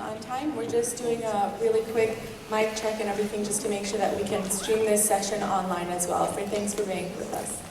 on time. We're just doing a really quick mic check and everything just to make sure that we can stream this session online as well. Thanks for being with us.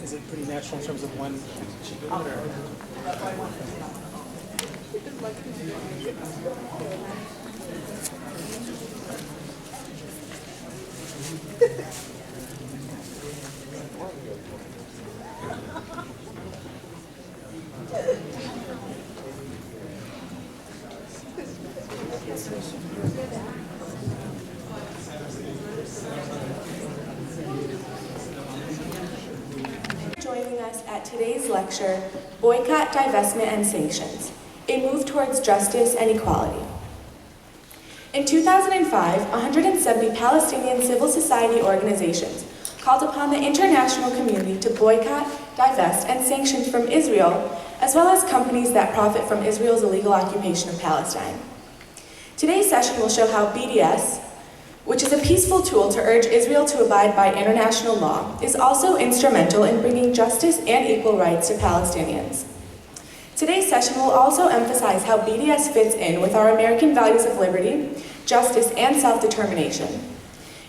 Is it pretty natural in terms of when? Joining us at today's lecture, Boycott, Divestment, and Sanctions, a move towards justice and equality. In 2005, 170 Palestinian civil society organizations called upon the international community to boycott, divest, and sanction from Israel, as well as companies that profit from Israel's illegal occupation of Palestine. Today's session will show how BDS, which is a peaceful tool to urge Israel to abide by international law, is also instrumental in bringing justice and equal rights to Palestinians. Today's session will also emphasize how BDS fits in with our American values of liberty, justice, and self-determination.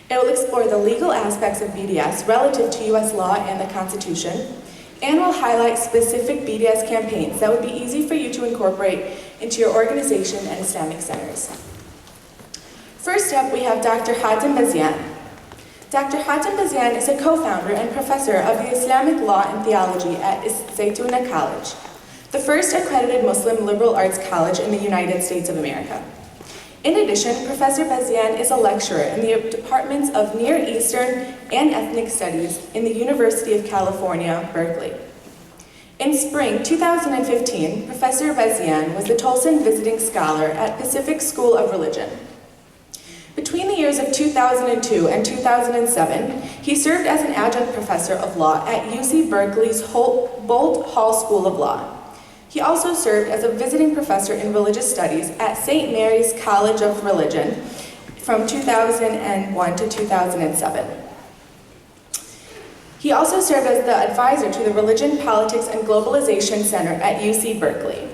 It will explore the legal aspects of BDS relative to U.S. law and the Constitution, and will highlight specific BDS campaigns that would be easy for you to incorporate into your organization and Islamic centers. First up, we have Dr. Hatem Bazian. Dr. Hatem Bazian is a co-founder and professor of the Islamic Law and Theology at ISNA College, the first accredited Muslim liberal arts college in the United States of America. In addition, Professor Bazian is a lecturer in the departments of Near Eastern and Ethnic Studies in the University of California, Berkeley. In spring 2015, Professor Bazian was the Tolson Visiting Scholar at Pacific School of Religion. Between the years of 2002 and 2007, he served as an adjunct professor of law at UC Berkeley's Bolt Hall School of Law. He also served as a visiting professor in religious studies at St. Mary's College of Religion from 2001 to 2007. He also served as the advisor to the Religion, Politics, and Globalization Center at UC Berkeley.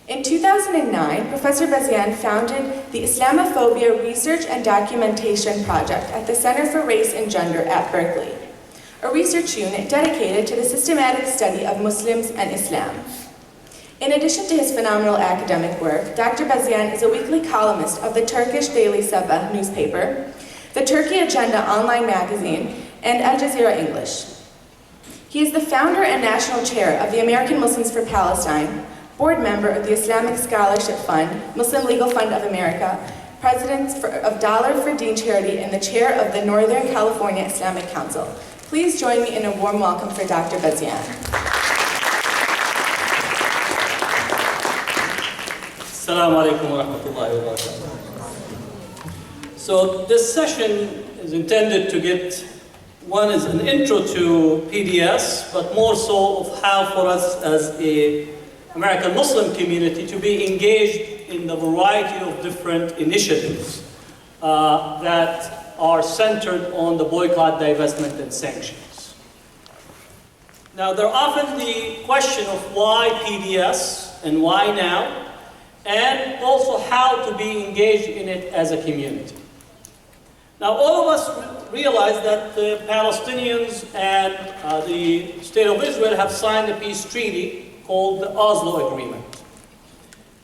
In 2009, Professor Bazian founded the Islamophobia Research and Documentation Project at the Center for Race and Gender at Berkeley, a research unit dedicated to the systematic study of Muslims and Islam. In addition to his phenomenal academic work, Dr. Bazian is a weekly columnist of the Turkish Daily Sabah newspaper, the Turkey Agenda online magazine, and Al Jazeera English. He is the founder and national chair of the American Muslims for Palestine, board member of the Islamic Scholarship Fund, Muslim Legal Fund of America, president of Dollar for Deen Charity, and the chair of the Northern California Islamic Council. Please join me in a warm welcome for Dr. Bazian. Assalamu alaikum wa rahmatullahi wa barakatuh. So this session is intended to get, one is an intro to PDS, but more so of how for us as a American Muslim community to be engaged in the variety of different initiatives that are centered on the boycott, divestment, and sanctions. Now, there are often the question of why PDS and why now, and also how to be engaged in it as a community. Now, all of us realize that the Palestinians and the State of Israel have signed a peace treaty called the Oslo Agreement.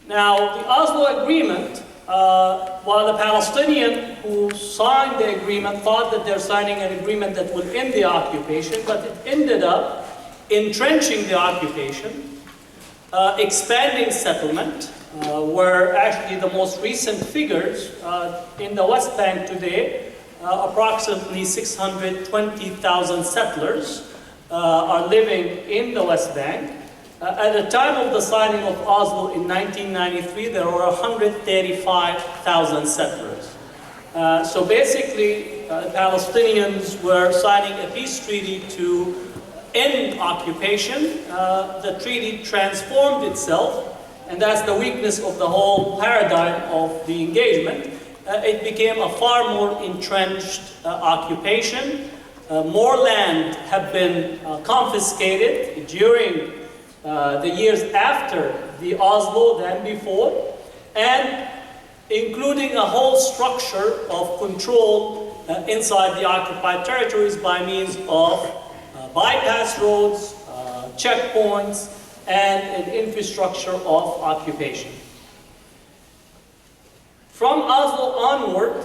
Now, the Oslo Agreement, while the Palestinian who signed the agreement thought that they're signing an agreement that will end the occupation, but it ended up entrenching the occupation, expanding settlement, where actually the most recent figures in the West Bank today, approximately 620,000 settlers are living in the West Bank. At the time of the signing of Oslo in 1993, there were 135,000 settlers. So basically, Palestinians were signing a peace treaty to end occupation. The treaty transformed itself, and that's the weakness of the whole paradigm of the engagement. It became a far more entrenched occupation. More land have been confiscated during the years after the Oslo than before, and including a whole structure of control inside the occupied territories by means of bypass roads, checkpoints, and an infrastructure of occupation. From Oslo onward,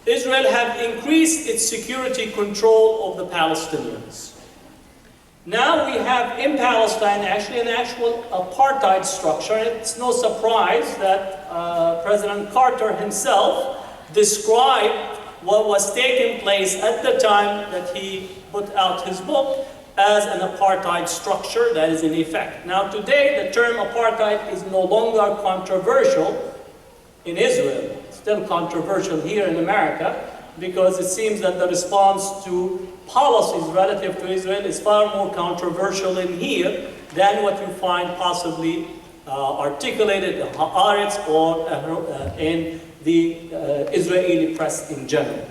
Israel have increased its security control of the Palestinians. Now we have in Palestine actually an actual apartheid structure. It's no surprise that President Carter himself described what was taking place at the time that he put out his book as an apartheid structure that is in effect. Now today the term apartheid is no longer controversial in Israel. It's still controversial here in America because it seems that the response to policies relative to Israel is far more controversial in here than what you find possibly articulated in Haaretz or in the Israeli press in general.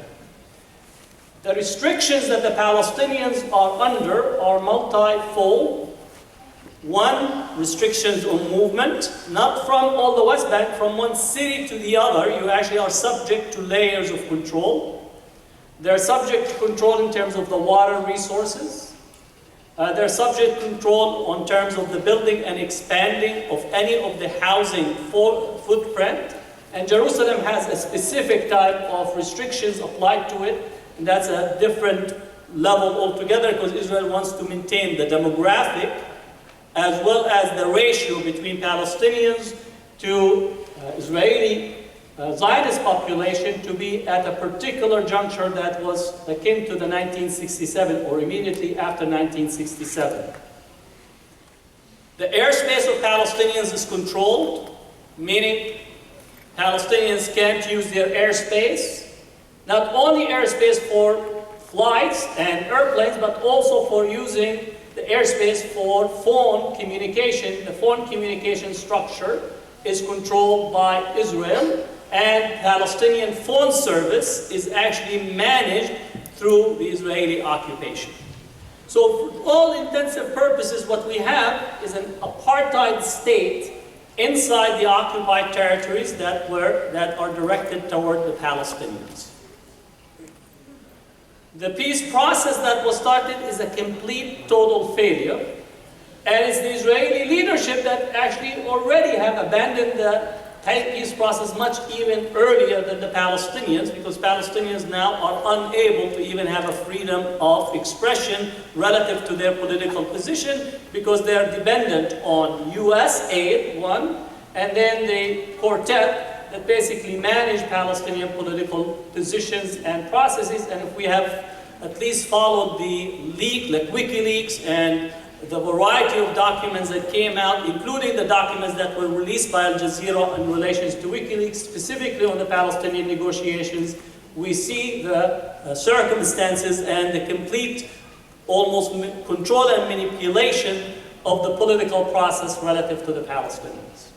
The restrictions that the Palestinians are under are multifold. One, restrictions on movement, not from all the West Bank, from one city to the other. You actually are subject to layers of control. They're subject to control in terms of the water resources. They're subject to control in terms of the building and expanding of any of the housing footprint. And Jerusalem has a specific type of restrictions applied to it. And that's a different level altogether because Israel wants to maintain the demographic as well as the ratio between Palestinians to Israeli Zionist population to be at a particular juncture that was akin to the 1967 or immediately after 1967. The airspace of Palestinians is controlled, meaning Palestinians can't use their airspace. Not only airspace for flights and airplanes, but also for using the airspace for phone communication. The phone communication structure is controlled by Israel, and Palestinian phone service is actually managed through the Israeli occupation. So for all intensive purposes, what we have is an apartheid state inside the occupied territories that are directed toward the Palestinians. The peace process that was started is a complete, total failure. And it's the Israeli leadership that actually already have abandoned the peace process much even earlier than the Palestinians, because Palestinians now are unable to even have a freedom of expression relative to their political position because they are dependent on U.S. aid, one, and then the quartet that basically manage Palestinian political positions and processes. And if we have at least followed the leak, like WikiLeaks and the variety of documents that came out, including the documents that were released by Al Jazeera in relation to WikiLeaks, specifically on the Palestinian negotiations, we see the circumstances and the complete almost control and manipulation of the political process relative to the Palestinians.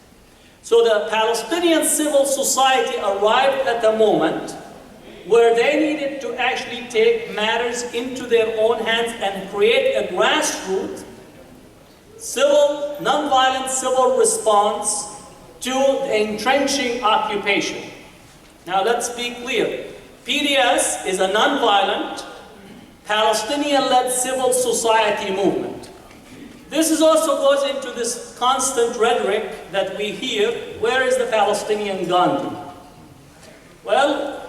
So the Palestinian civil society arrived at a moment where they needed to actually take matters into their own hands and create a grassroots civil, non-violent civil response to the entrenching occupation. Now let's be clear. BDS is a non-violent, Palestinian-led civil society movement. This is also goes into this constant rhetoric that we hear, where is the Palestinian Gandhi? Well,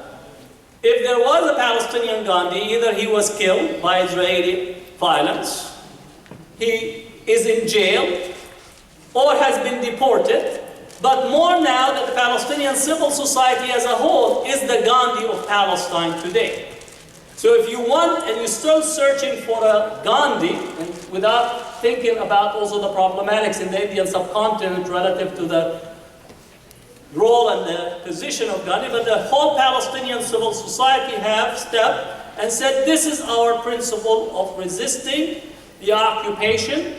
if there was a Palestinian Gandhi, either he was killed by Israeli violence, he is in jail, or has been deported, but more now that the Palestinian civil society as a whole is the Gandhi of Palestine today. So if you want, and you're still searching for a Gandhi, and without thinking about also the problematics in the Indian subcontinent relative to the role and the position of Gandhi, but the whole Palestinian civil society have stepped and said, this is our principle of resisting the occupation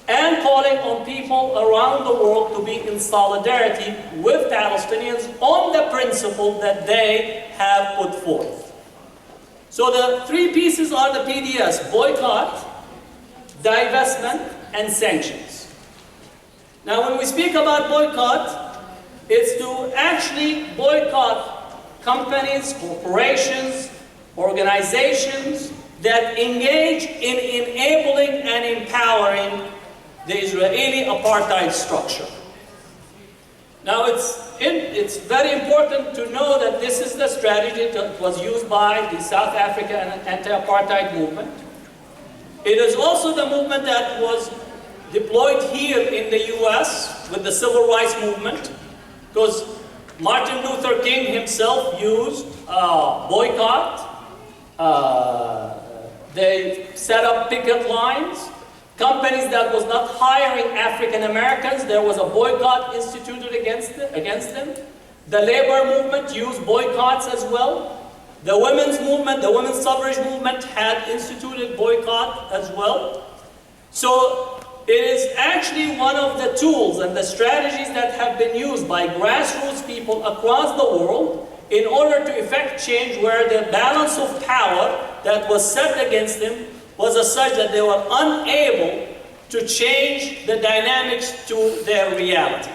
and calling on people around the world to be in solidarity with Palestinians on the principle that they have put forth. So the three pieces are the BDS: boycott, divestment, and sanctions. Now when we speak about boycott, it's to actually boycott companies, corporations, organizations that engage in enabling and empowering the Israeli apartheid structure. Now it's very important to know that this is the strategy that was used by the South African anti-apartheid movement. It is also the movement that was deployed here in the US with the civil rights movement, because Martin Luther King himself used boycott. They set up picket lines. Companies that was not hiring African Americans, there was a boycott instituted against them. The labor movement used boycotts as well. The women's movement, the women's suffrage movement had instituted boycott as well. So it is actually one of the tools and the strategies that have been used by grassroots people across the world in order to effect change where the balance of power that was set against them was as such that they were unable to change the dynamics to their reality.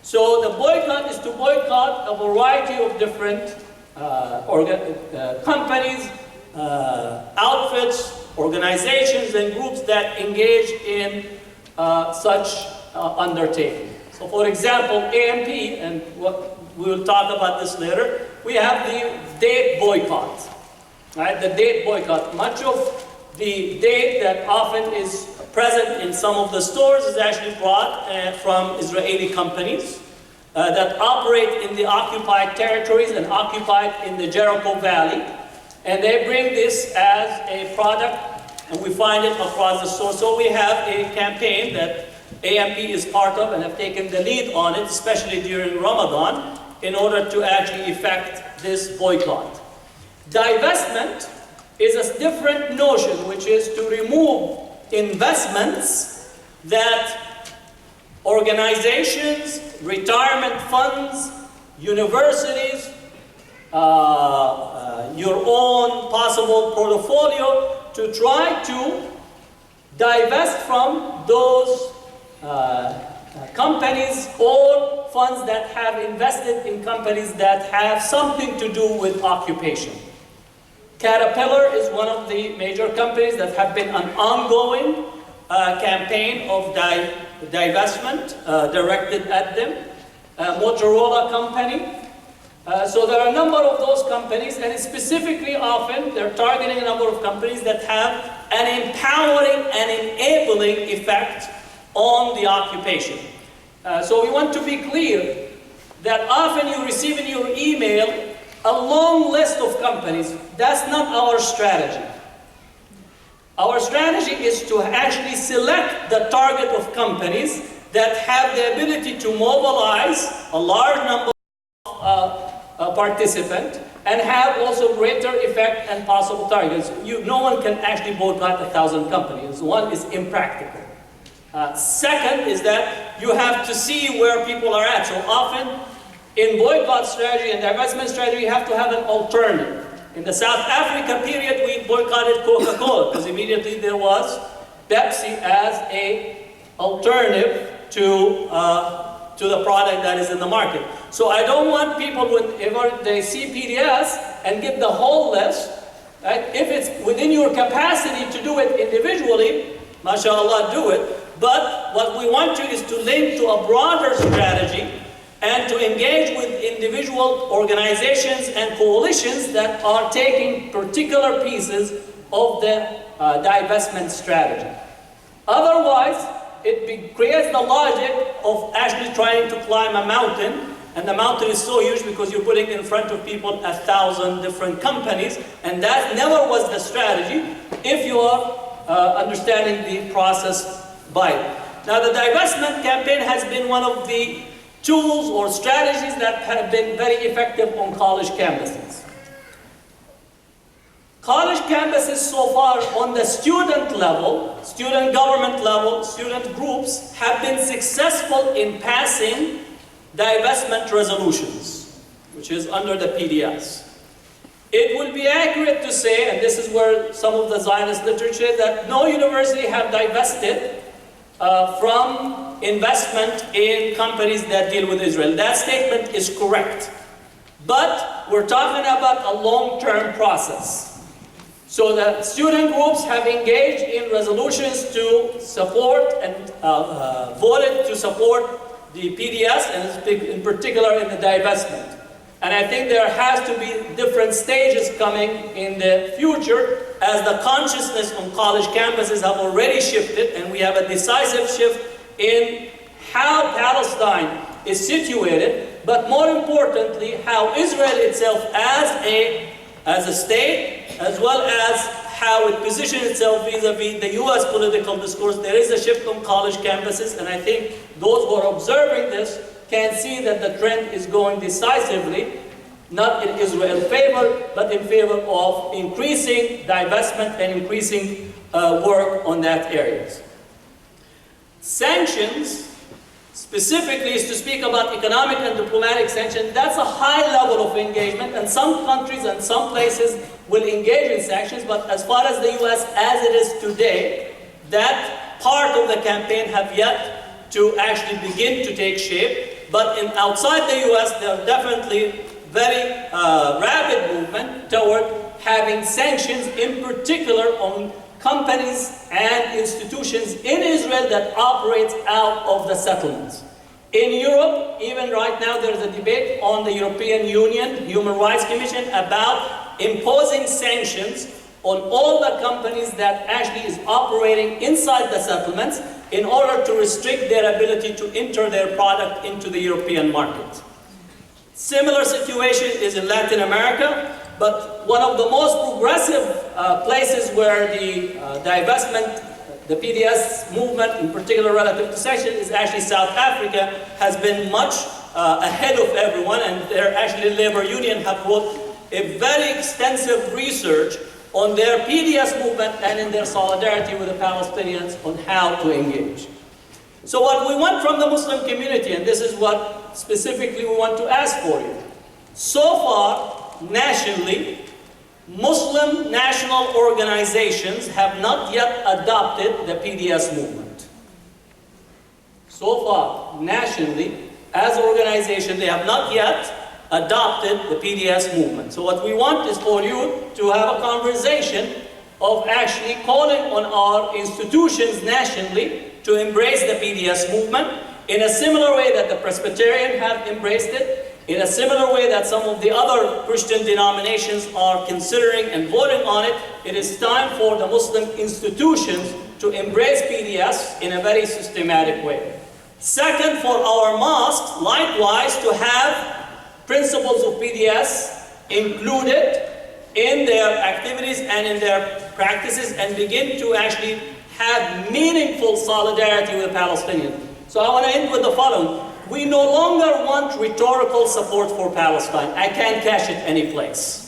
So the boycott is to boycott a variety of different companies, outfits, organizations, and groups that engage in such undertaking. So for example, AMP, and we will talk about this later, we have the date boycott. Right? The date boycott. Much of the date that often is present in some of the stores is actually brought from Israeli companies that operate in the occupied territories and occupied in the Jericho Valley. And they bring this as a product, and we find it across the store. So we have a campaign that AMP is part of and have taken the lead on it, especially during Ramadan, in order to actually effect this boycott. Divestment is a different notion, which is to remove investments that organizations, retirement funds, universities, your own possible portfolio, to try to divest from those companies or funds that have invested in companies that have something to do with occupation. Caterpillar is one of the major companies that have been an ongoing campaign of divestment directed at them. Motorola company. So there are a number of those companies, and specifically often they're targeting a number of companies that have an empowering and enabling effect on the occupation. So we want to be clear that often you receive in your email a long list of companies. That's not our strategy. Our strategy is to actually select the target of companies that have the ability to mobilize a large number of participants and have also greater effect and possible targets. No one can actually boycott 1,000 companies. One is impractical. Second is that you have to see where people are at. So often in boycott strategy and divestment strategy, you have to have an alternative. In the South Africa period, we boycotted Coca-Cola because immediately there was Pepsi as an alternative to the product that is in the market. So I don't want people, whenever they see BDS and get the whole list, right? If it's within your capacity to do it individually, mashallah, do it. But what we want to is to link to a broader strategy and to engage with individual organizations and coalitions that are taking particular pieces of the divestment strategy. Otherwise, it creates the logic of actually trying to climb a mountain, and the mountain is so huge because you're putting in front of people 1,000 different companies, and that never was the strategy if you are understanding the process by it. Now, the divestment campaign has been one of the tools or strategies that have been very effective on college campuses. College campuses so far on the student level, student government level, student groups have been successful in passing divestment resolutions, which is under the BDS. It would be accurate to say, and this is where some of the Zionist literature, that no university have divested from investment in companies that deal with Israel. That statement is correct. But we're talking about a long-term process. So the student groups have engaged in resolutions to support and voted to support the BDS, and in particular in the divestment. And I think there has to be different stages coming in the future as the consciousness on college campuses have already shifted, and we have a decisive shift in how Palestine is situated, but more importantly, how Israel itself as a state, as well as how it positions itself vis-a-vis the U.S. political discourse. There is a shift on college campuses, and I think those who are observing this can see that the trend is going decisively, not in Israel's favor, but in favor of increasing divestment and increasing work on that areas. Sanctions, specifically, is to speak about economic and diplomatic sanctions. That's a high level of engagement, and some countries and some places will engage in sanctions, but as far as the U.S. as it is today, that part of the campaign have yet to actually begin to take shape. But outside the U.S., there are definitely very rapid movement toward having sanctions, in particular on companies and institutions in Israel that operates out of the settlements. In Europe, even right now, there is a debate on the European Union Human Rights Commission about imposing sanctions on all the companies that actually is operating inside the settlements in order to restrict their ability to enter their product into the European market. Similar situation is in Latin America, but one of the most progressive places where the divestment, the BDS movement, in particular relative to sanctions, is actually South Africa, has been much ahead of everyone, and their actually labor union have wrote a very extensive research on their BDS movement and in their solidarity with the Palestinians on how to engage. So what we want from the Muslim community, and this is what specifically we want to ask for you. So far, nationally, Muslim national organizations have not yet adopted the BDS movement. So far, nationally, as an organization, they have not yet adopted the BDS movement. So what we want is for you to have a conversation of actually calling on our institutions nationally to embrace the BDS movement in a similar way that the Presbyterian have embraced it, in a similar way that some of the other Christian denominations are considering and voting on it. It is time for the Muslim institutions to embrace BDS in a very systematic way. Second, for our mosques, likewise, to have principles of BDS included in their activities and in their practices and begin to actually have meaningful solidarity with the Palestinians. So I want to end with the following. We no longer want rhetorical support for Palestine. I can't cash it any place.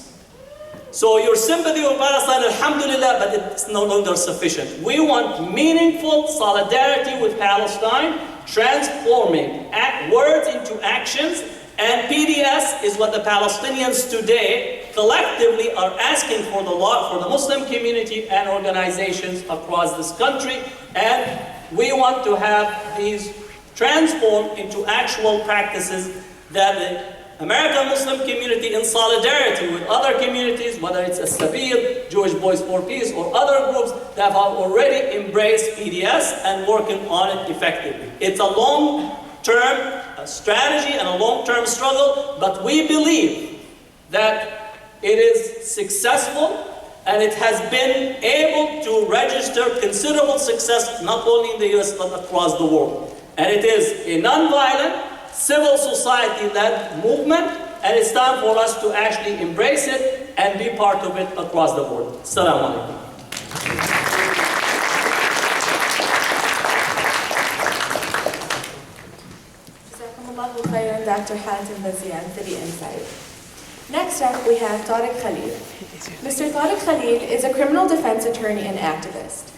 So your sympathy with Palestine, alhamdulillah, but it's no longer sufficient. We want meaningful solidarity with Palestine, transforming words into actions, and BDS is what the Palestinians today collectively are asking for the Muslim community and organizations across this country, and we want to have these transformed into actual practices that the American Muslim community, in solidarity with other communities, whether it's Sabil, Jewish Voice for Peace, or other groups that have already embraced BDS and working on it effectively. It's a long-term strategy and a long-term struggle, but we believe that it is successful and it has been able to register considerable success not only in the US but across the world. And it is a non-violent, civil society-led movement, and it's time for us to actually embrace it and be part of it across the board. Assalamu alaikum. Jazakumullahu khairan, Dr. Hatem Bazian, for the insight. Next up, we have Tarik Khalil. Mr. Tarik Khalil is a criminal defense attorney and activist.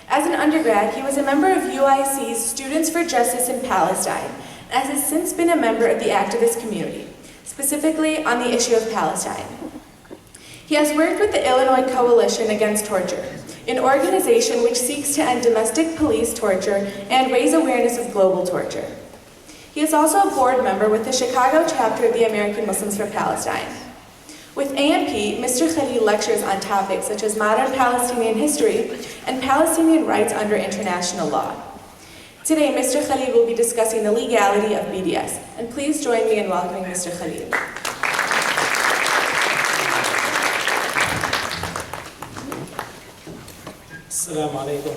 As an undergrad, he was a member of UIC's Students for Justice in Palestine, and has since been a member of the activist community, specifically on the issue of Palestine. He has worked with the Illinois Coalition Against Torture, an organization which seeks to end domestic police torture and raise awareness of global torture. He is also a board member with the Chicago chapter of the American Muslims for Palestine. With AMP, Mr. Khalil lectures on topics such as modern Palestinian history and Palestinian rights under international law. Today, Mr. Khalil will be discussing the legality of BDS, and please join me in welcoming Mr. Khalil. Assalamu alaikum.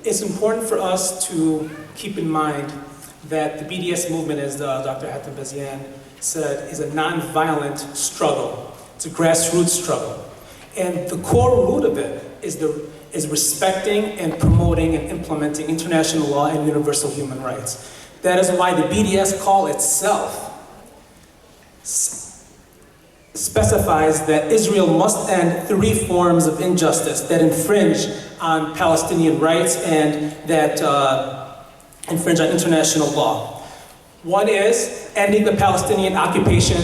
It's important for us to keep in mind that the BDS movement, as Dr. Hatem Bazian said, is a non-violent struggle. It's a grassroots struggle. And the core root of it is respecting and promoting and implementing international law and universal human rights. That is why the BDS call itself specifies that Israel must end 3 forms of injustice that infringe on Palestinian rights and that infringe on international law. One is ending the Palestinian occupation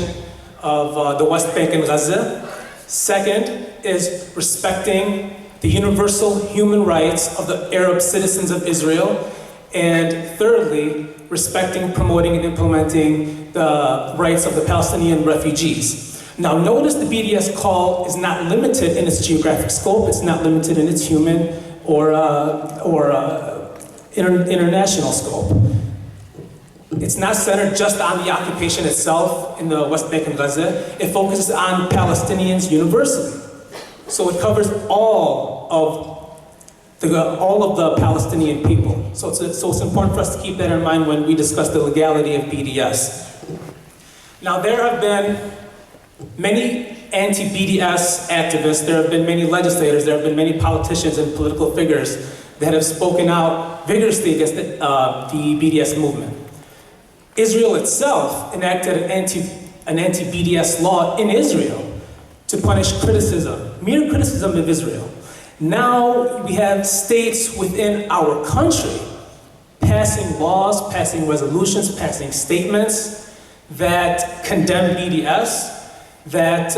of the West Bank and Gaza. Second is respecting the universal human rights of the Arab citizens of Israel. And thirdly, respecting, promoting, and implementing the rights of the Palestinian refugees. Now notice the BDS call is not limited in its geographic scope, it's not limited in its human or international scope. It's not centered just on the occupation itself in the West Bank and Gaza. It focuses on Palestinians universally. So it covers all of the Palestinian people. So it's important for us to keep that in mind when we discuss the legality of BDS. Now there have been many anti-BDS activists, there have been many legislators, there have been many politicians and political figures that have spoken out vigorously against the BDS movement. Israel itself enacted an anti-BDS law in Israel to punish criticism, mere criticism of Israel. Now we have states within our country passing laws, passing resolutions, passing statements that condemn BDS, that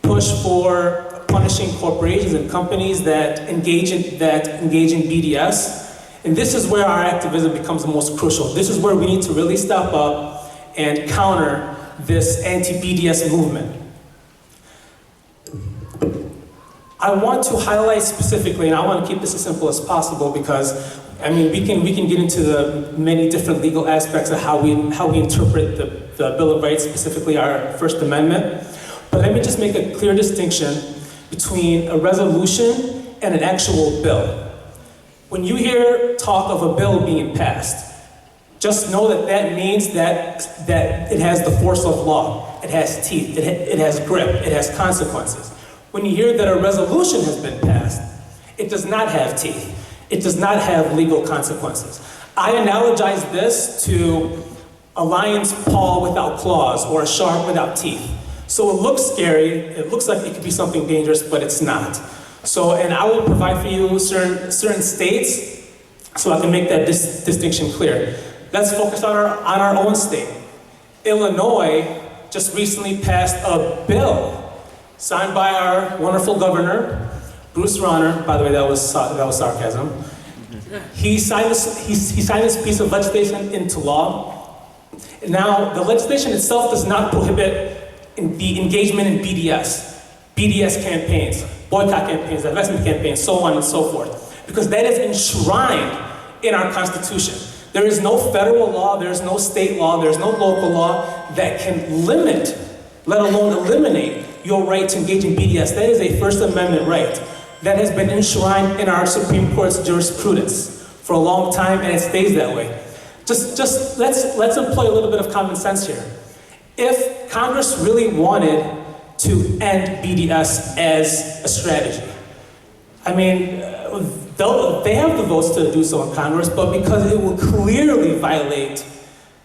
push for punishing corporations and companies that engage in BDS. And this is where our activism becomes most crucial. This is where we need to really step up and counter this anti-BDS movement. I want to highlight specifically, and I want to keep this as simple as possible because, I mean, we can get into the many different legal aspects of how we interpret the Bill of Rights, specifically our First Amendment. But let me just make a clear distinction between a resolution and an actual bill. When you hear talk of a bill being passed, just know that that means that it has the force of law. It has teeth, it has grip, it has consequences. When you hear that a resolution has been passed, it does not have teeth. It does not have legal consequences. I analogize this to a lion's paw without claws or a shark without teeth. So it looks scary, it looks like it could be something dangerous, but it's not. So, and I will provide for you certain states so I can make that distinction clear. Let's focus on our own state. Illinois just recently passed a bill signed by our wonderful governor, Bruce Rauner. By the way, that was sarcasm. He signed this piece of legislation into law. Now, the legislation itself does not prohibit the engagement in BDS campaigns, boycott campaigns, divestment campaigns, so on and so forth, because that is enshrined in our Constitution. There is no federal law, there is no state law, there is no local law that can limit, let alone eliminate, your right to engage in BDS. That is a First Amendment right that has been enshrined in our Supreme Court's jurisprudence for a long time, and it stays that way. Just let's employ a little bit of common sense here. If Congress really wanted to end BDS as a strategy, I mean, they have the votes to do so in Congress, but because it will clearly violate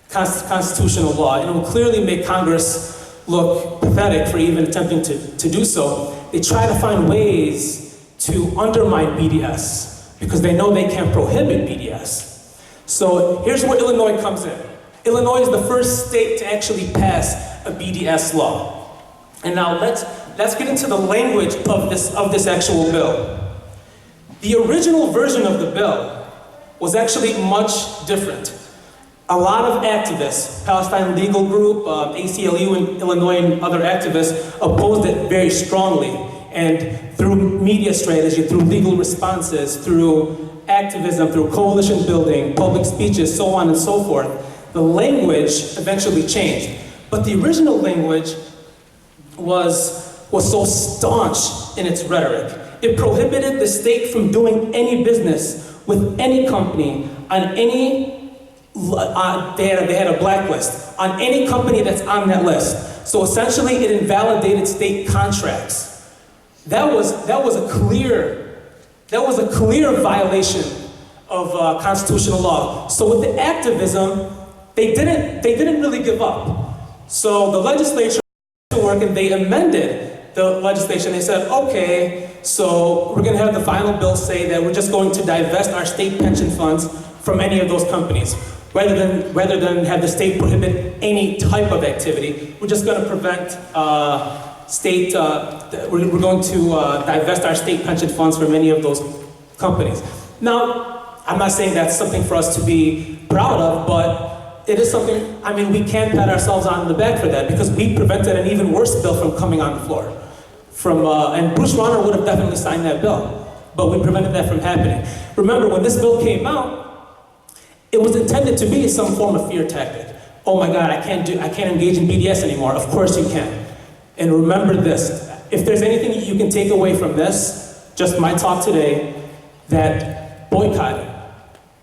constitutional law, and it will clearly make Congress look pathetic for even attempting to do so, they try to find ways to undermine BDS because they know they can't prohibit BDS. So here's where Illinois comes in. Illinois is the first state to actually pass a BDS law. And now let's get into the language of this actual bill. The original version of the bill was actually much different. A lot of activists, Palestine Legal Group, ACLU in Illinois, and other activists opposed it very strongly. And through media strategy, through legal responses, through activism, through coalition building, public speeches, so on and so forth, the language eventually changed. But the original language was so staunch in its rhetoric. It prohibited the state from doing any business with any company on any they had a blacklist on any company that's on that list. So essentially, it invalidated state contracts. That was a clear violation of constitutional law. So with the activism, they didn't really give up. So the legislature worked and they amended the legislation. They said, okay, so we're going to have the final bill say that we're just going to divest our state pension funds from any of those companies. Rather than have the state prohibit any type of activity, we're just going to prevent we're going to divest our state pension funds from any of those companies. Now, I'm not saying that's something for us to be proud of, but it is something, I mean, we can't pat ourselves on the back for that because we prevented an even worse bill from coming on the floor. And Bruce Rauner would have definitely signed that bill, but we prevented that from happening. Remember, when this bill came out, it was intended to be some form of fear tactic. Oh my God, I can't engage in BDS anymore. Of course you can. And remember this, if there's anything you can take away from this, just my talk today, that boycotting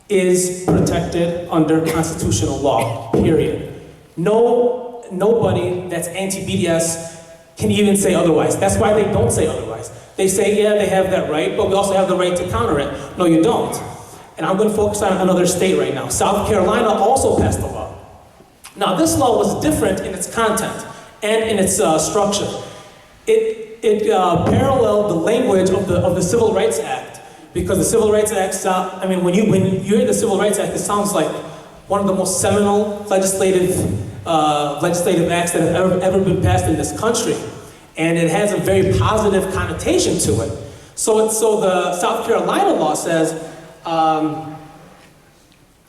is protected under constitutional law, period. Nobody that's anti-BDS can even say otherwise. That's why they don't say otherwise. They say, yeah, they have that right, but we also have the right to counter it. No, you don't. And I'm going to focus on another state right now. South Carolina also passed a law. Now, this law was different in its content and in its structure. It paralleled the language of the Civil Rights Act, because the Civil Rights Act, when you hear the Civil Rights Act, it sounds like one of the most seminal legislative acts that have ever been passed in this country. And it has a very positive connotation to it. So the South Carolina law says,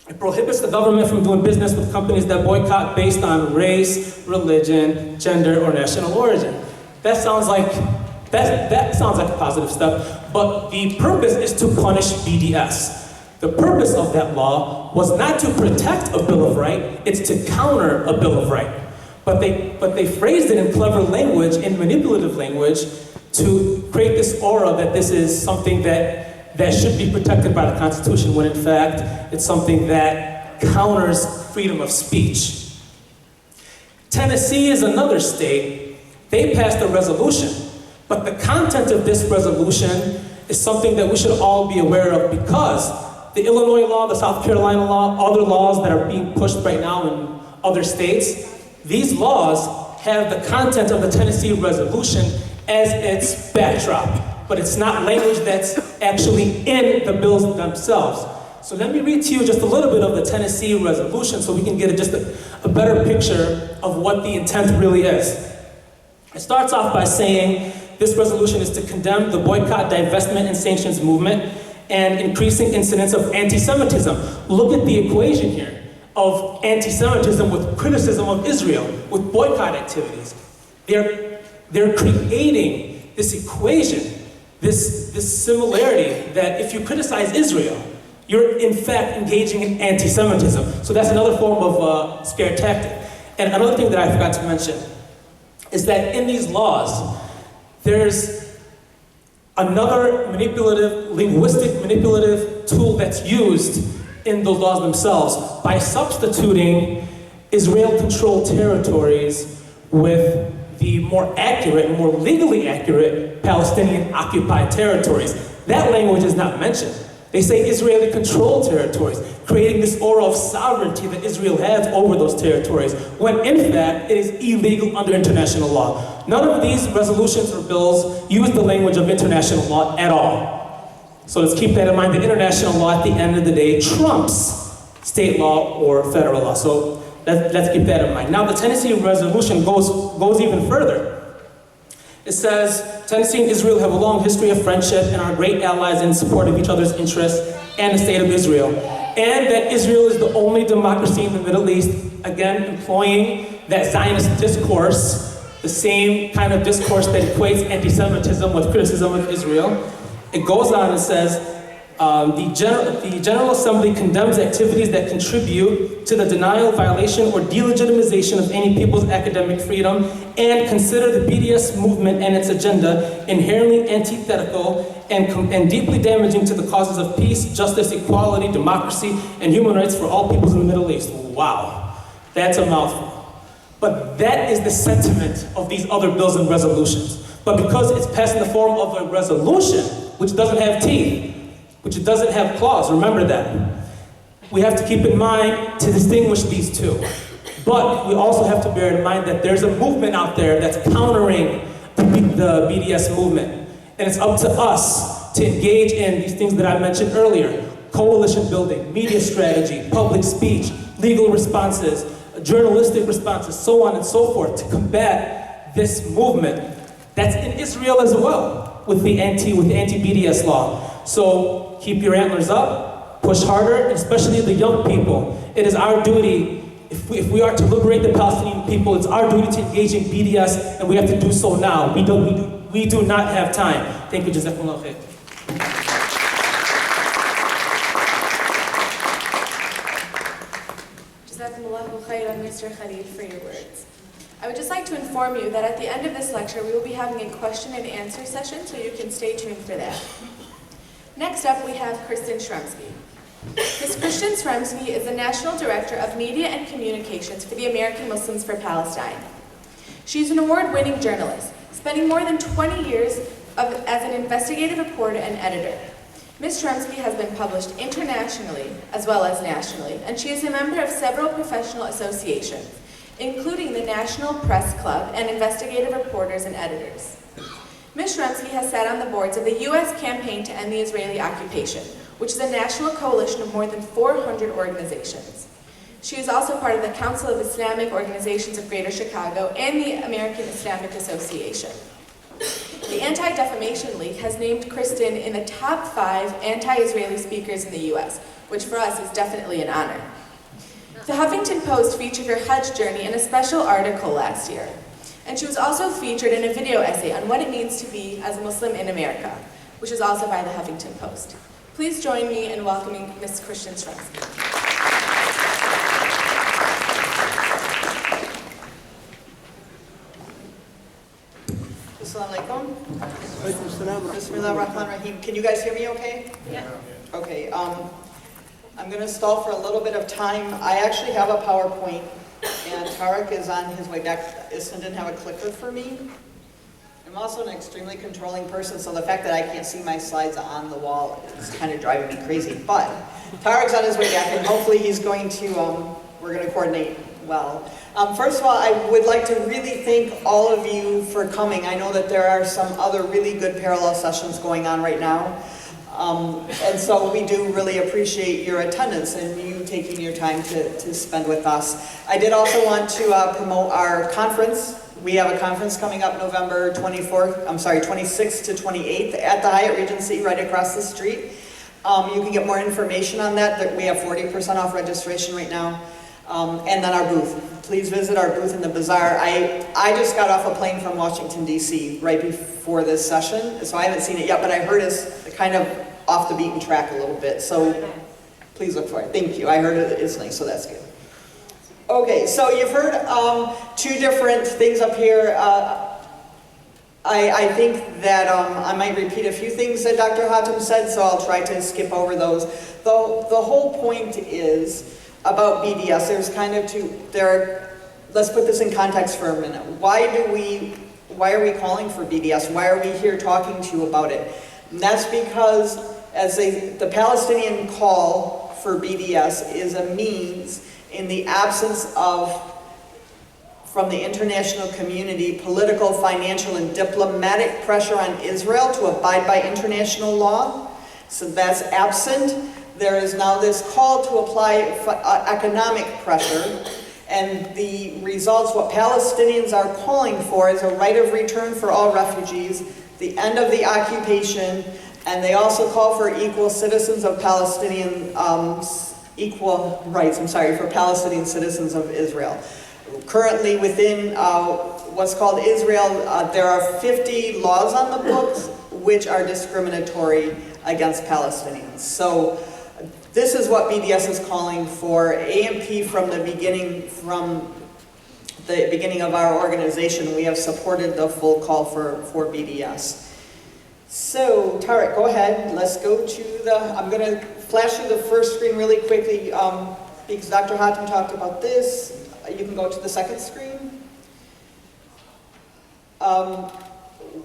it prohibits the government from doing business with companies that boycott based on race, religion, gender, or national origin. That sounds like a positive step, but the purpose is to punish BDS. The purpose of that law was not to protect a Bill of Rights, it's to counter a Bill of Rights. But they phrased it in clever language, in manipulative language, to create this aura that this is something that should be protected by the Constitution, when in fact, it's something that counters freedom of speech. Tennessee is another state. They passed a resolution, but the content of this resolution is something that we should all be aware of, because the Illinois law, the South Carolina law, other laws that are being pushed right now in other states, these laws have the content of the Tennessee resolution as its backdrop, but it's not language that's actually in the bills themselves. So let me read to you just a little bit of the Tennessee resolution so we can get just a better picture of what the intent really is. It starts off by saying this resolution is to condemn the boycott, divestment, and sanctions movement and increasing incidents of anti-Semitism. Look at the equation here of anti-Semitism with criticism of Israel, with boycott activities. They're creating this equation, this similarity that if you criticize Israel, you're in fact engaging in anti-Semitism. So that's another form of scare tactic. And another thing that I forgot to mention is that in these laws, there's another linguistic manipulative tool that's used in those laws themselves by substituting Israel-controlled territories with the more accurate, more legally accurate Palestinian-occupied territories. That language is not mentioned. They say Israeli-controlled territories, creating this aura of sovereignty that Israel has over those territories, when in fact it is illegal under international law. None of these resolutions or bills use the language of international law at all. So let's keep that in mind. The international law at the end of the day trumps state law or federal law. So let's keep that in mind. Now the Tennessee resolution goes even further. It says, Tennessee and Israel have a long history of friendship and are great allies in support of each other's interests and the state of Israel. And that Israel is the only democracy in the Middle East, again, employing that Zionist discourse, the same kind of discourse that equates anti-Semitism with criticism of Israel. It goes on and says, the General Assembly condemns activities that contribute to the denial, violation, or delegitimization of any people's academic freedom and consider the BDS movement and its agenda inherently antithetical and deeply damaging to the causes of peace, justice, equality, democracy, and human rights for all peoples in the Middle East. Wow, that's a mouthful. But that is the sentiment of these other bills and resolutions. But because it's passed in the form of a resolution, which doesn't have teeth, which it doesn't have claws, remember that. We have to keep in mind to distinguish these two. But we also have to bear in mind that there's a movement out there that's countering the BDS movement. And it's up to us to engage in these things that I mentioned earlier. Coalition building, media strategy, public speech, legal responses, journalistic responses, so on and so forth, to combat this movement that's in Israel as well, with the anti-BDS law. So keep your antlers up, push harder, and especially the young people. It is our duty, if we are to liberate the Palestinian people, it's our duty to engage in BDS, and we have to do so now. We do not have time. Thank you, Jazakumullah khair. Jazakumullahu khairan, Mr. Khalil, for your words. I would just like to inform you that at the end of this lecture, we will be having a question and answer session, so you can stay tuned for that. Next up, we have Kristen Szremski. Ms. Kristen Szremski is the National Director of Media and Communications for the American Muslims for Palestine. She's an award-winning journalist, spending more than 20 years as an investigative reporter and editor. Ms. Szremski has been published internationally as well as nationally, and she is a member of several professional associations, including the National Press Club and Investigative Reporters and Editors. Ms. Szremski has sat on the boards of the U.S. Campaign to End the Israeli Occupation, which is a national coalition of more than 400 organizations. She is also part of the Council of Islamic Organizations of Greater Chicago and the American Islamic Association. The Anti-Defamation League has named Kristen in the top 5 anti-Israeli speakers in the U.S., which for us is definitely an honor. The Huffington Post featured her Hajj journey in a special article last year. And she was also featured in a video essay on what it means to be as a Muslim in America, which is also by the Huffington Post. Please join me in welcoming Ms. Kristen Szremski. Assalamu alaikum. Bismillah ar-Rahman ar-Rahim. Can you guys hear me okay? Yeah. Okay. I'm going to stall for a little bit of time. I actually have a PowerPoint, and Tarik is on his way back. ISNA didn't have a clicker for me. I'm also an extremely controlling person, so the fact that I can't see my slides on the wall is kind of driving me crazy. But Tarik's on his way back, and hopefully he's going to, we're going to coordinate well. First of all, I would like to really thank all of you for coming. I know that there are some other really good parallel sessions going on right now. And so we do really appreciate your attendance and you taking your time to spend with us. I did also want to promote our conference. We have a conference coming up November 26th to 28th at the Hyatt Regency right across the street. You can get more information on that. We have 40% off registration right now. And then our booth. Please visit our booth in the bazaar. I just got off a plane from Washington, D.C. right before this session, so I haven't seen it yet, but I heard it's kind of off the beaten track a little bit, so please look for it. Thank you. I heard it is nice, so that's good. Okay, so you've heard two different things up here. I think that I might repeat a few things that Dr. Hatem said, so I'll try to skip over those. The whole point is about BDS. There's kind of let's put this in context for a minute. Why are we calling for BDS? Why are we here talking to you about it? And that's because the Palestinian call for BDS is a means in the absence of, from the international community, political, financial, and diplomatic pressure on Israel to abide by international law. So that's absent. There is now this call to apply economic pressure, and the results, what Palestinians are calling for is a right of return for all refugees, the end of the occupation, and they also call for equal citizens of Palestinian, equal rights, for Palestinian citizens of Israel. Currently within what's called Israel, there are 50 laws on the books which are discriminatory against Palestinians. So this is what BDS is calling for. AMP from the beginning of our organization, we have supported the full call for BDS. So, Tarik, go ahead. Let's go to I'm going to flash you the first screen really quickly because Dr. Hatem talked about this. You can go to the second screen.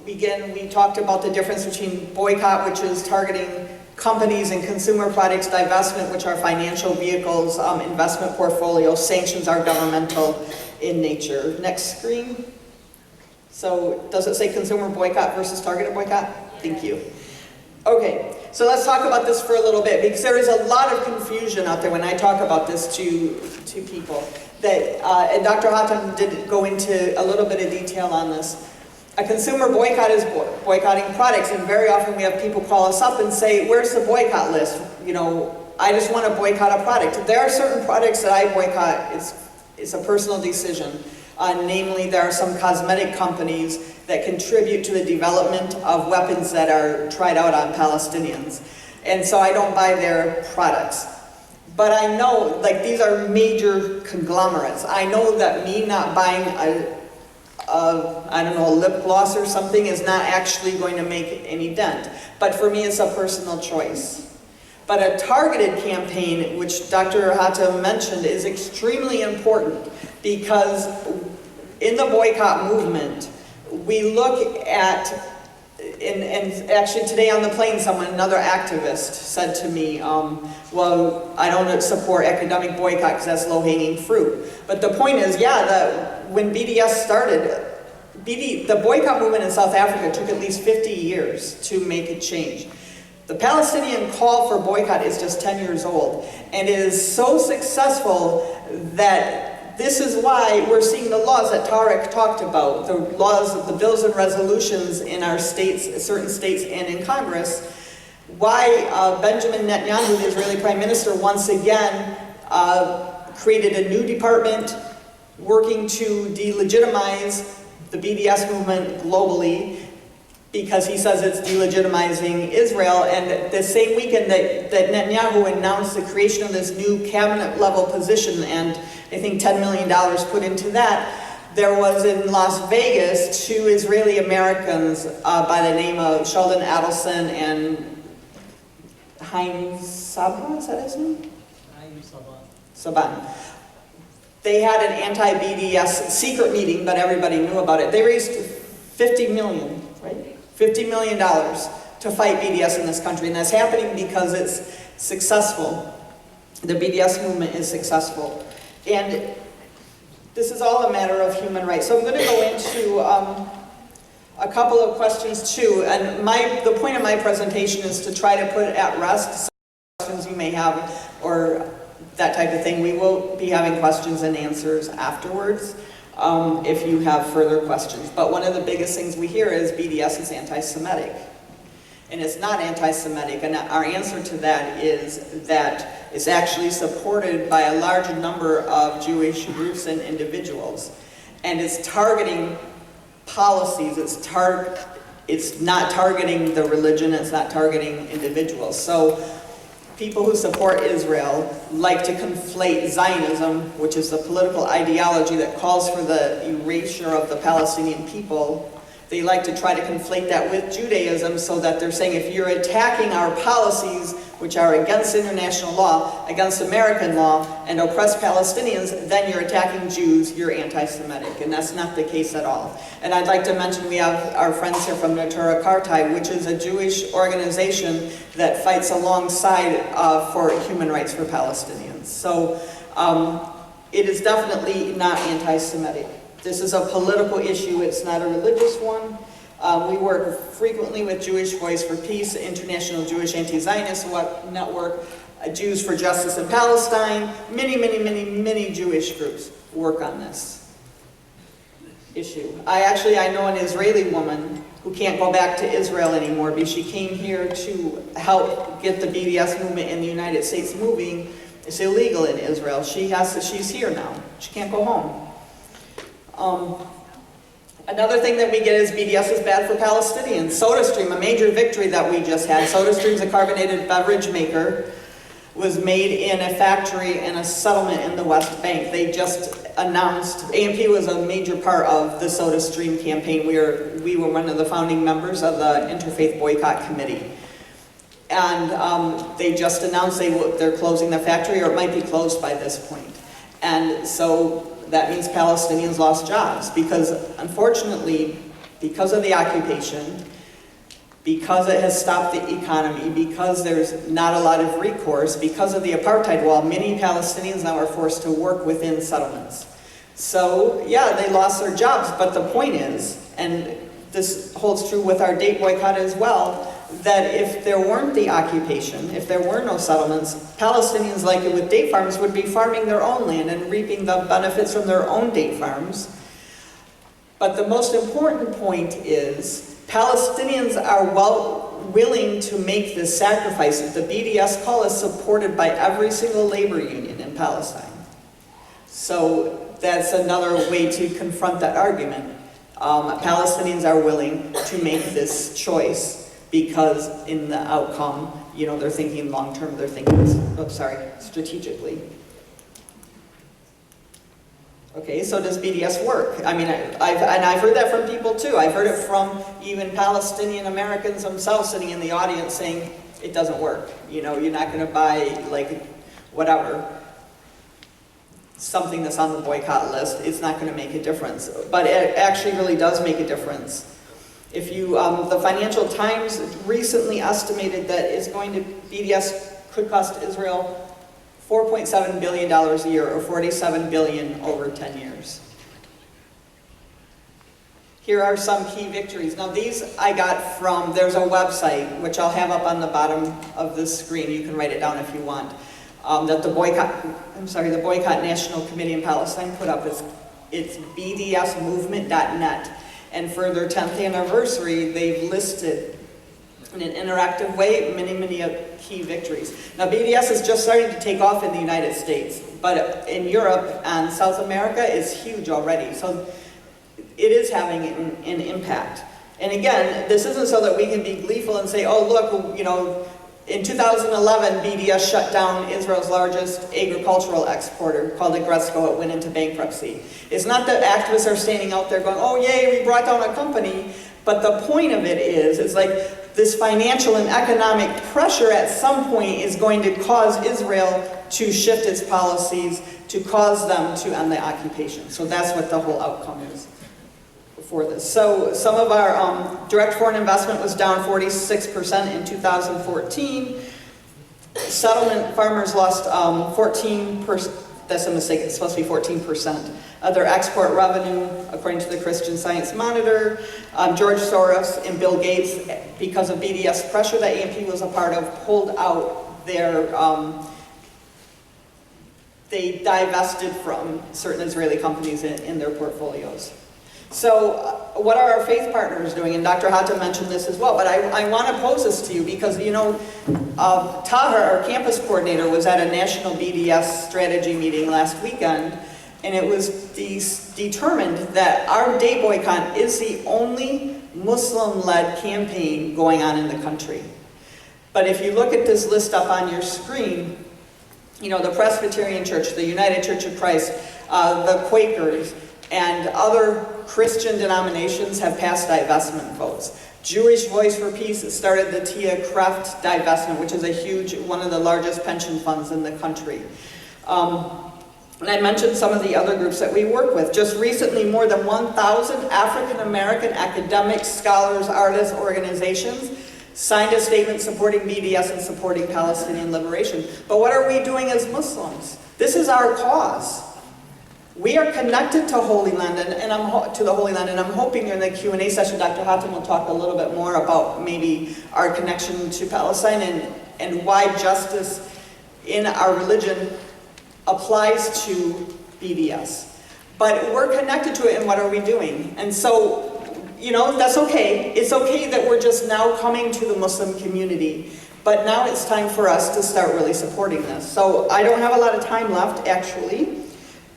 We talked about the difference between boycott, which is targeting companies and consumer products, divestment, which are financial vehicles, investment portfolios, sanctions are governmental in nature. Next screen. So does it say consumer boycott versus targeted boycott? Thank you. Okay, so let's talk about this for a little bit because there is a lot of confusion out there when I talk about this to people. And Dr. Hatem did go into a little bit of detail on this. A consumer boycott is boycotting products, and very often we have people call us up and say, where's the boycott list? You know, I just want to boycott a product. There are certain products that I boycott. It's a personal decision. Namely, there are some cosmetic companies that contribute to the development of weapons that are tried out on Palestinians. And so I don't buy their products. But I know, like, these are major conglomerates. I know that me not buying a lip gloss or something is not actually going to make any dent. But for me, it's a personal choice. But a targeted campaign, which Dr. Hatem mentioned, is extremely important because in the boycott movement, we look at, and actually today on the plane, another activist said to me, well, I don't support academic boycott because that's low-hanging fruit. But the point is, that when BDS started, the boycott movement in South Africa took at least 50 years to make it change. The Palestinian call for boycott is just 10 years old, and it is so successful that this is why we're seeing the laws that Tarik talked about, the laws, the bills and resolutions in our states, certain states and in Congress, why Benjamin Netanyahu, the Israeli Prime Minister, once again created a new department working to delegitimize the BDS movement globally because he says it's delegitimizing Israel. And the same weekend that Netanyahu announced the creation of this new cabinet-level position, and I think $10 million put into that, there was in Las Vegas 2 Israeli Americans by the name of Sheldon Adelson and Haim Sabra, is that his name? Saban. They had an anti-BDS secret meeting, but everybody knew about it. They raised $50 million, right? $50 million to fight BDS in this country, and that's happening because it's successful. The BDS movement is successful. And this is all a matter of human rights. So I'm going to go into a couple of questions too, and the point of my presentation is to try to put at rest some questions you may have, or that type of thing. We will be having questions and answers afterwards if you have further questions. But one of the biggest things we hear is BDS is anti-Semitic. And it's not anti-Semitic, and our answer to that is that it's actually supported by a large number of Jewish groups and individuals. And it's targeting policies, it's not targeting the religion, it's not targeting individuals. So people who support Israel like to conflate Zionism, which is the political ideology that calls for the erasure of the Palestinian people. They like to try to conflate that with Judaism, so that they're saying if you're attacking our policies, which are against international law, against American law, and oppress Palestinians, then you're attacking Jews, you're anti-Semitic. And that's not the case at all. And I'd like to mention we have our friends here from Natura Kartai, which is a Jewish organization that fights alongside for human rights for Palestinians. So it is definitely not anti-Semitic. This is a political issue, it's not a religious one. We work frequently with Jewish Voice for Peace, International Jewish Anti-Zionist Network, Jews for Justice in Palestine. Many Jewish groups work on this issue. I know an Israeli woman who can't go back to Israel anymore because she came here to help get the BDS movement in the United States moving. It's illegal in Israel. She's here now. She can't go home. Another thing that we get is BDS is bad for Palestinians. SodaStream, a major victory that we just had. SodaStream's a carbonated beverage maker, was made in a factory in a settlement in the West Bank. They just announced, AMP was a major part of the SodaStream campaign. We were one of the founding members of the Interfaith Boycott Committee. And they just announced they're closing the factory, or it might be closed by this point. And so that means Palestinians lost jobs because, unfortunately, because of the occupation, because it has stopped the economy, because there's not a lot of recourse, because of the apartheid wall, many Palestinians now are forced to work within settlements. So, yeah, they lost their jobs, but the point is, and this holds true with our date boycott as well, that if there weren't the occupation, if there were no settlements, Palestinians, like it with date farms, would be farming their own land and reaping the benefits from their own date farms. But the most important point is Palestinians are willing to make this sacrifice. The BDS call is supported by every single labor union in Palestine. So that's another way to confront that argument. Palestinians are willing to make this choice because in the outcome, they're thinking long-term, they're thinking, strategically. Okay, so does BDS work? I mean, I've heard that from people too. I've heard it from even Palestinian Americans themselves sitting in the audience saying, it doesn't work. You're not gonna buy, whatever, something that's on the boycott list. It's not gonna make a difference. But it actually really does make a difference. If you, the Financial Times recently estimated that BDS could cost Israel $4.7 billion a year, or $47 billion over 10 years. Here are some key victories. Now these I got from, there's a website, which I'll have up on the bottom of the screen, you can write it down if you want, that the Boycott National Committee in Palestine put up. It's bdsmovement.net. And for their 10th anniversary, they've listed in an interactive way many key victories. Now BDS is just starting to take off in the United States, but in Europe and South America it's huge already. So it is having an impact. And again, this isn't so that we can be gleeful and say, oh look, in 2011 BDS shut down Israel's largest agricultural exporter called Agresco. It went into bankruptcy. It's not that activists are standing out there going, oh yay, we brought down a company. But the point of it is like this financial and economic pressure at some point is going to cause Israel to shift its policies, to cause them to end the occupation. So that's what the whole outcome is for this. So some of our direct foreign investment was down 46% in 2014. Settlement farmers lost 14%. That's a mistake, it's supposed to be 14%. Their export revenue, according to the Christian Science Monitor, George Soros and Bill Gates, because of BDS pressure that AMP was a part of, pulled out their, they divested from certain Israeli companies in their portfolios. So what are our faith partners doing? And Dr. Hatem mentioned this as well, but I want to pose this to you because, you know, Taha, our campus coordinator, was at a national BDS strategy meeting last weekend, and it was determined that our day boycott is the only Muslim-led campaign going on in the country. But if you look at this list up on your screen, you know, the Presbyterian Church, the United Church of Christ, the Quakers, and other Christian denominations have passed divestment votes. Jewish Voice for Peace started the Tia Kraft divestment, which is a huge, one of the largest pension funds in the country. And I mentioned some of the other groups that we work with. Just recently, more than 1,000 African American academics, scholars, artists, organizations signed a statement supporting BDS and supporting Palestinian liberation. But what are we doing as Muslims? This is our cause. We are connected to Holy Land, and I'm hoping in the Q&A session, Dr. Hatem will talk a little bit more about maybe our connection to Palestine and why justice in our religion applies to BDS. But we're connected to it, and what are we doing? And so, you know, that's okay. It's okay that we're just now coming to the Muslim community, but now it's time for us to start really supporting this. So I don't have a lot of time left, actually.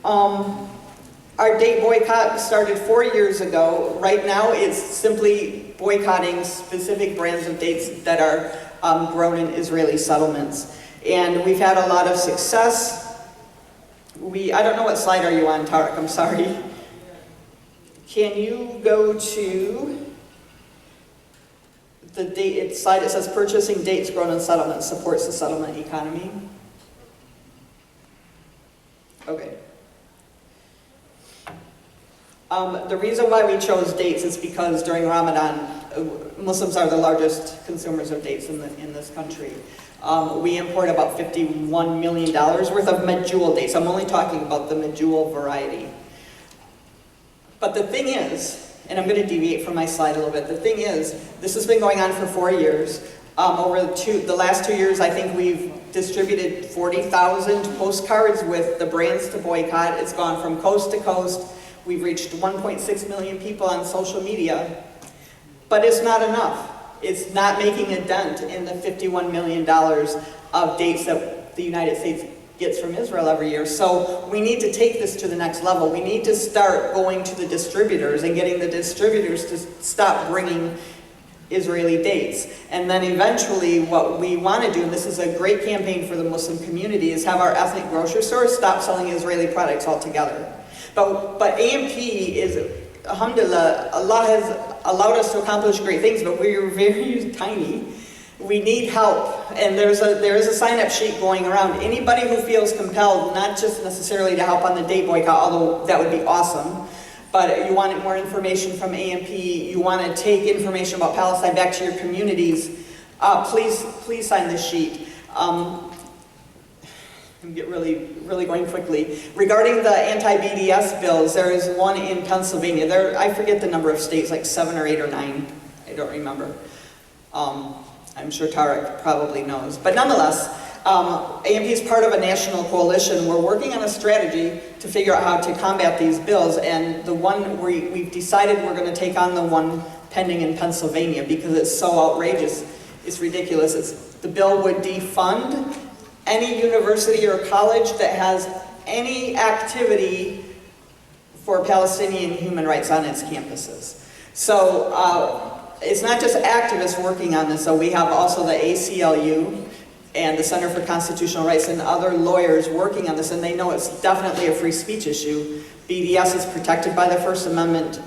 Our date boycott started 4 years ago. Right now it's simply boycotting specific brands of dates that are grown in Israeli settlements. And we've had a lot of success. I don't know what slide are you on, Tarik, I'm sorry. Can you go to the date slide? It says purchasing dates grown in settlements supports the settlement economy. Okay. The reason why we chose dates is because during Ramadan, Muslims are the largest consumers of dates in this country. We import about $51 million worth of medjool dates. I'm only talking about the medjool variety. But the thing is, and I'm going to deviate from my slide a little bit, the thing is, this has been going on for 4 years. Over the last 2 years, I think we've distributed 40,000 postcards with the brands to boycott. It's gone from coast to coast. We've reached 1.6 million people on social media. But it's not enough. It's not making a dent in the $51 million of dates that the United States gets from Israel every year. So we need to take this to the next level. We need to start going to the distributors and getting the distributors to stop bringing Israeli dates. And then eventually what we want to do, and this is a great campaign for the Muslim community, is have our ethnic grocery stores stop selling Israeli products altogether. But AMP is, alhamdulillah, Allah has allowed us to accomplish great things, but we're very tiny. We need help, and there is a sign-up sheet going around. Anybody who feels compelled, not just necessarily to help on the date boycott, although that would be awesome, but you want more information from AMP, you want to take information about Palestine back to your communities, please sign this sheet. I'm get really going quickly. Regarding the anti-BDS bills, there is one in Pennsylvania. I forget the number of states, like 7 or 8 or 9. I don't remember. I'm sure Tarik probably knows. But nonetheless, AMP is part of a national coalition. We're working on a strategy to figure out how to combat these bills, and the one we've decided we're going to take on the one pending in Pennsylvania because it's so outrageous. It's ridiculous. The bill would defund any university or college that has any activity for Palestinian human rights on its campuses. So it's not just activists working on this, so we have also the ACLU and the Center for Constitutional Rights and other lawyers working on this, and they know it's definitely a free speech issue. BDS is protected by the First Amendment.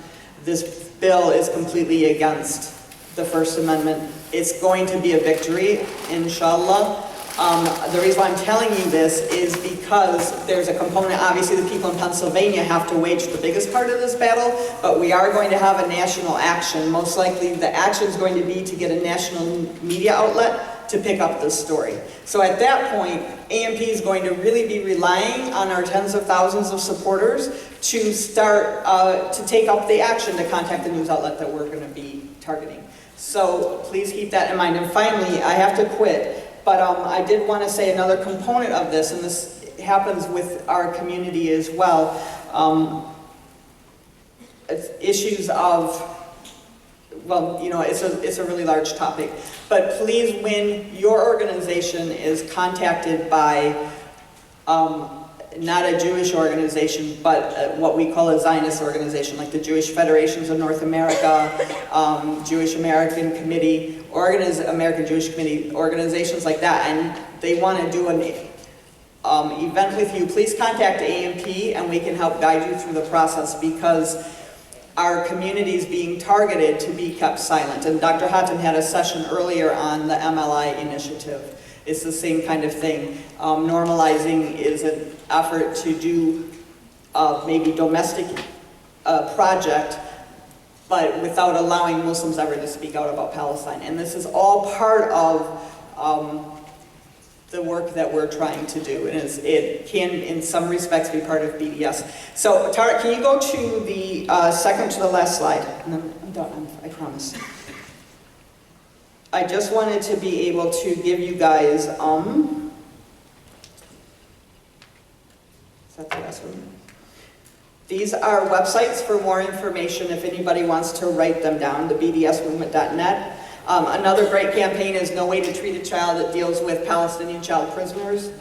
This bill is completely against the First Amendment. It's going to be a victory, inshallah. The reason why I'm telling you this is because there's a component, obviously the people in Pennsylvania have to wage the biggest part of this battle, but we are going to have a national action. Most likely the action is going to be to get a national media outlet to pick up this story. So at that point, AMP is going to really be relying on our tens of thousands of supporters to start, to take up the action to contact the news outlet that we're going to be targeting. So please keep that in mind. And finally, I have to quit, but I did want to say another component of this, and this happens with our community as well. It's issues of, well, you know, it's a really large topic. But please, when your organization is contacted by not a Jewish organization, but what we call a Zionist organization, like the Jewish Federations of North America, Jewish American Committee, American Jewish Committee, organizations like that, and they want to do an event with you, please contact AMP and we can help guide you through the process, because our community is being targeted to be kept silent. And Dr. Hatem had a session earlier on the MLI initiative. It's the same kind of thing. Normalizing is an effort to do maybe domestic project, but without allowing Muslims ever to speak out about Palestine. And this is all part of the work that we're trying to do. And it can, in some respects, be part of BDS. So, Tarik, can you go to the second to the last slide? And then I'm done, I promise. I just wanted to be able to give you guys, is that the last one? These are websites for more information if anybody wants to write them down, the bdsmovement.net. Another great campaign is No Way to Treat a Child that deals with Palestinian child prisoners.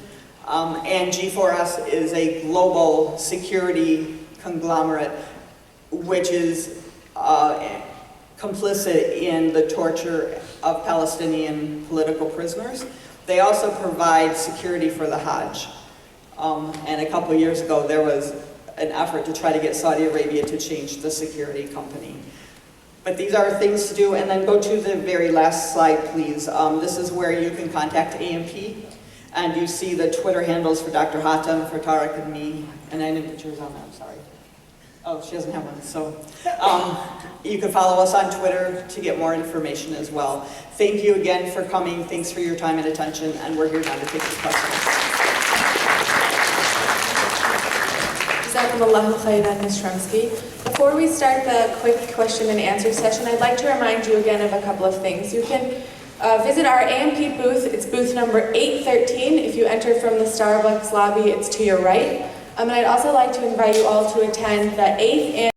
And G4S is a global security conglomerate which is complicit in the torture of Palestinian political prisoners. They also provide security for the Hajj. And a couple years ago there was an effort to try to get Saudi Arabia to change the security company. But these are things to do, and then go to the very last slide, please. This is where you can contact AMP, and you see the Twitter handles for Dr. Hatem, for Tarik, and me, and I didn't put yours on that, I'm sorry. Oh, she doesn't have one, so. You can follow us on Twitter to get more information as well. Thank you again for coming, thanks for your time and attention, and we're here now to take your questions. Jazakumullahu khairan, Ms. Szremski. Before we start the quick question and answer session, I'd like to remind you again of a couple of things. You can visit our AMP booth. It's booth number 813. If you enter from the Starbucks lobby, it's to your right. And I'd also like to invite you all to attend the 8th